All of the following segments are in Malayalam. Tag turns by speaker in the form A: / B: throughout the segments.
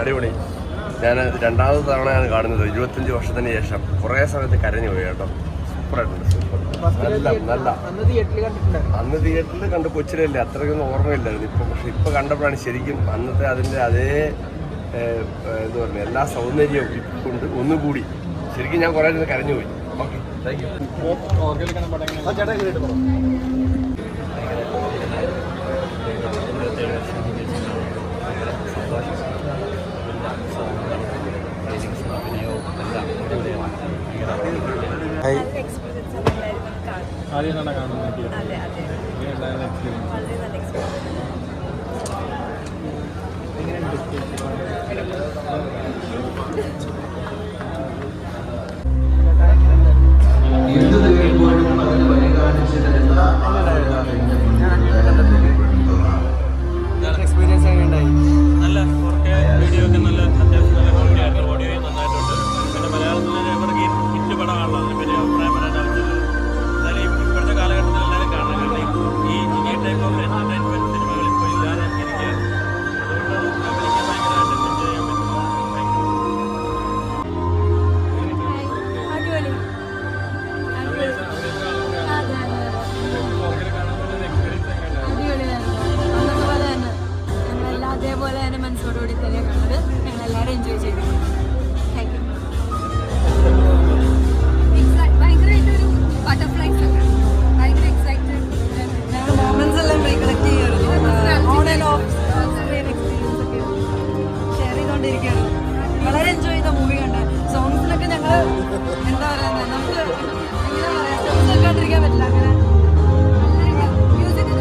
A: അടിപൊളി. ഞാൻ രണ്ടാമത്തെ തവണയാണ് കാണുന്നത് 25 വർഷത്തിന് ശേഷം. കുറേ സമയത്ത് കരഞ്ഞു പോയി കേട്ടോ. സൂപ്പറായിട്ടുണ്ട്. നല്ല അന്ന് തിയേറ്ററിൽ കണ്ട് കൊച്ചിലല്ലേ, അത്രയ്ക്കൊന്നും ഓർമ്മയില്ലായിരുന്നു. പക്ഷെ ഇപ്പം കണ്ടപ്പോഴാണ് ശരിക്കും അന്നത്തെ അതിൻ്റെ അതേ എന്താ പറയുക എല്ലാ സൗന്ദര്യവും കൊണ്ട് ഒന്നുകൂടി ശരിക്കും ഞാൻ കുറേ കരഞ്ഞു പോയി. Okay, thank you.
B: ആദ്യമായിട്ടാണ് കാണുന്നത്.
C: എക്സ്പീരിയൻസ് എങ്ങനെയുണ്ടായി?
B: നല്ല 4K വീഡിയോ ഒക്കെ നല്ല അത്യാവശ്യം നല്ല ക്വാളിറ്റി ആയിട്ട് ഓഡിയോ നന്നായിട്ടുണ്ട്. പിന്നെ മലയാളത്തിലെ ഇവർക്ക് ഹിറ്റ് പടമാണല്ലോ, അതിന് പിന്നെ അഭിപ്രായം പറയാൻ ആവശ്യമില്ല. എന്നാലും ഇപ്പോഴത്തെ കാലഘട്ടത്തിൽ എല്ലാവരും കാണണം. കാരണം ഈ ടൈപ്പ് ഓഫ് എൻ്റർടൈൻമെൻറ്റ് സിനിമകൾ ഇപ്പോൾ ഇല്ലാതെ എനിക്ക് അതുകൊണ്ട് എനിക്ക് ഭയങ്കരമായിട്ട് എൻജോയ് ചെയ്യാൻ പറ്റും.
D: അതേപോലെ തന്നെ മനസ്സോടുകൂടി തന്നെ കണ്ടത് ഞങ്ങൾ എല്ലാവരും എൻജോയ് ചെയ്തു. Thank you. ഭയങ്കരമായിട്ടൊരു ബട്ടർഫ്ലൈസ് ഒക്കെ ഭയങ്കര എക്സൈറ്റഡ്. ഞങ്ങൾ മൊമെന്റ്സ് എല്ലാം റീകളക്ട് ചെയ്യായിരുന്നു. ഓൺ ആൻഡ് ഓഫ് എക്സ്പീരിയൻസ് ഒക്കെ ഷെയർ ചെയ്തുകൊണ്ടിരിക്കുകയാണ്. വളരെ എൻജോയ് ചെയ്ത മൂവി കണ്ട. സോങ്സിലൊക്കെ ഞങ്ങൾ എന്താ പറയുന്നത്, നമുക്ക് എങ്ങനെ പറയാം, സ്റ്റെപ്സ് വെക്കാണ്ടിരിക്കാൻ പറ്റില്ല. അങ്ങനെ മ്യൂസിക്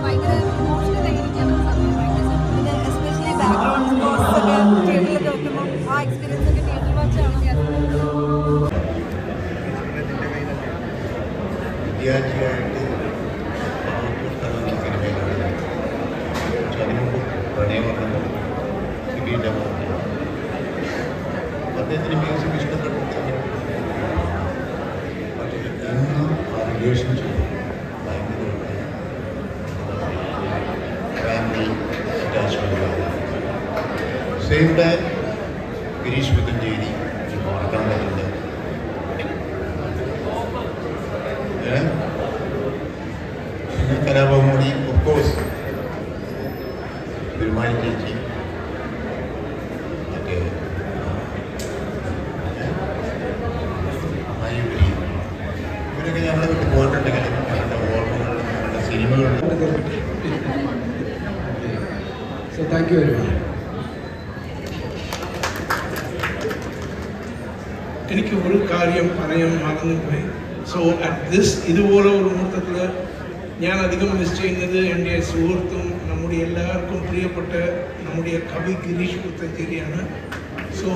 D: ഭയങ്കര ഇമോഷണൽ ആയിരിക്കണം. പിന്നെ എസ്പെഷ്യലി ബാക്ക്ഗ്രൗണ്ട് സ്കോർസ് ഒക്കെ തിയേറ്ററിൽ കേൾക്കുമ്പോൾ ആ എക്സ്പീരിയൻസ് ഒക്കെ തിയേറ്ററിൽ വെച്ചാണ്.
E: വിദ്യാർത്ഥിയായിട്ട് സിനിമയിലാണ് അതിനുമുമ്പ് പ്രണയവർണ്ണങ്ങൾ അദ്ദേഹത്തിന് മ്യൂസിക് ഇഷ്ടപ്പെട്ട പക്ഷേ ഇന്ന് ആ റിലേഷൻഷിപ്പ് ഭയങ്കരമായിട്ട് ഫാമിലി അറ്റാച്ച്മെൻറ്റുകളാണ്. സെയിം ടൈം ഗിരീഷ് പുത്തഞ്ചേരി മറക്കാൻ പറ്റില്ല. പിന്നെ കലാഭവൻമണി, ഓഫ് കോഴ്സ് പെരുമാനി ചേച്ചി, മറ്റേ ആയുരി, ഇവരൊക്കെ ഞങ്ങളെ വിട്ട് പോയിട്ടുണ്ടെങ്കിലും ഞങ്ങളുടെ ഓർമ്മകളിലും ഞങ്ങളുടെ സിനിമകളിലും.
F: So thank you very much. എനിക്ക് ഒരു കാര്യം പറയാൻ മറന്നുപോയി. സോ ഇതുപോലെ ഒരു മുഹൂർത്തത്തിൽ ഞാൻ അധികം മിസ് ചെയ്യുന്നത് എൻ്റെ സുഹൃത്തും നമ്മുടെ എല്ലാവർക്കും പ്രിയപ്പെട്ട നമ്മുടെ കവി ഗിരീഷ് പുത്തഞ്ചേരിയാണ്. സോ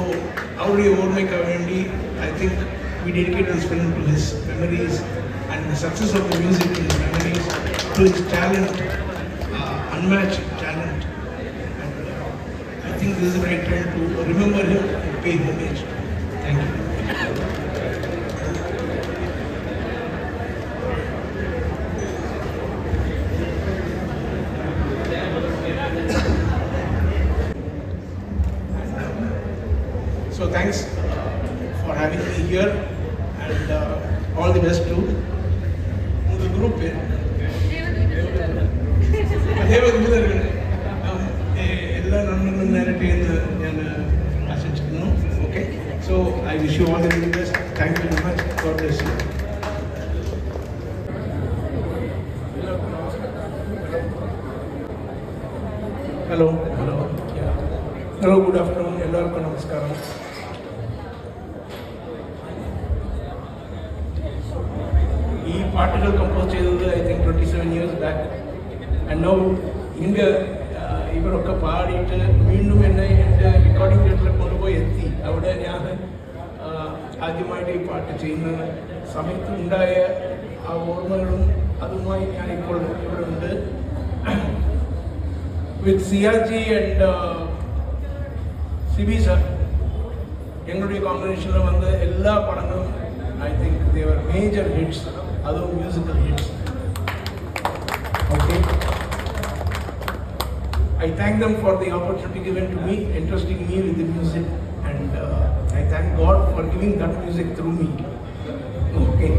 F: അവരുടെ ഓർമ്മയ്ക്ക് വേണ്ടി I think we dedicate this film to his memories and the success of the music to his memories, to his talent, unmatched talent. And I think this is the right time to remember him and pay homage. Thank you. So thanks for having me here and all the best to the group. എല്ലാ നന്മകളും നേരട്ടെ എന്ന് ഞാൻ ആശംസിക്കുന്നു. Okay, so I wish you all the very best. Thank you very much. God bless you. Hello good afternoon. എല്ലാവർക്കും നമസ്കാരം. ഈ പാട്ടുകൾ കമ്പോസ് ചെയ്തത് I think 27 years back. And now ഇവരൊക്കെ പാടിയിട്ട് വീണ്ടും എന്നെ എൻ്റെ റെക്കോർഡിംഗ് തിയേറ്ററിൽ കൊണ്ടുപോയി എത്തി. അവിടെ ഞാൻ ആദ്യമായിട്ട് ഈ പാട്ട് ചെയ്യുന്ന സമയത്ത് ഉണ്ടായ ആ ഓർമ്മകളും അതുമായി ഞാനിപ്പോൾ ഇവിടെ ഉണ്ട്. വിത്ത് സിയാജി ആൻഡ് സിബി സർ ഞങ്ങളുടെ ഈ കോമ്പിനേഷനിൽ വന്ന് എല്ലാ പടങ്ങളും I think they were major hits, other musical hits. Okay. I thank them for the opportunity given to me, entrusting me with the music, and I thank God for giving that music through me. Okay.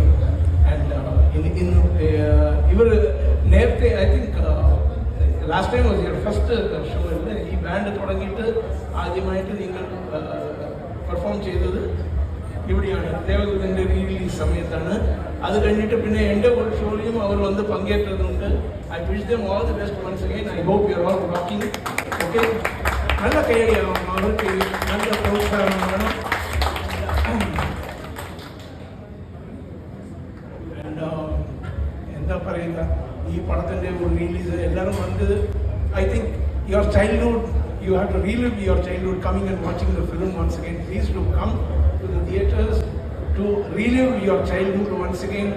F: And നേരത്തെ I think last time was your first show അല്ലേ ഈ ബാൻഡ് തുടങ്ങിയിട്ട് ആദ്യമായിട്ട് നിങ്ങൾ പെർഫോം ചെയ്തത് ഇവിടെയാണ് ദേവദൂതൻ്റെ റിലീസ് സമയത്താണ്. അത് കഴിഞ്ഞിട്ട് പിന്നെ എൻ്റെ ഒരു ഷോയിലും അവർ വന്ന് പങ്കേറ്റതുണ്ട്. I wish them all the best once again. I hope you are all rocking. Okay, നല്ല കൈയടിയാവും, അവർക്ക് നല്ല പ്രോത്സാഹനമാണ്. എന്താ പറയുക, ഈ പടത്തിൻ്റെ ഒരു റിലീസ് എല്ലാവരും വന്നത്, I think your childhood, you have to relive your childhood coming and watching the film once again. Please do come to the theatres to relive your childhood once again.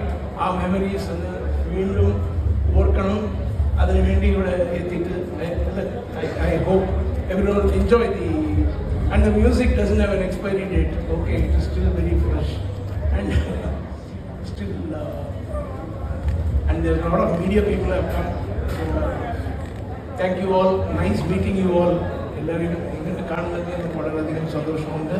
F: Our memories വീണ്ടും ഓർക്കണം. അതിനു വേണ്ടി ഇവിടെ എത്തിയിട്ട് I hope everyone will enjoy and the music doesn't have an expiry date. Okay, it is still very fresh and still and there's a lot of media people have come. Thank you all. Nice meeting you all. എല്ലാവരും ഇങ്ങനെ കാണുന്നതിന് വളരെയധികം സന്തോഷമുണ്ട്.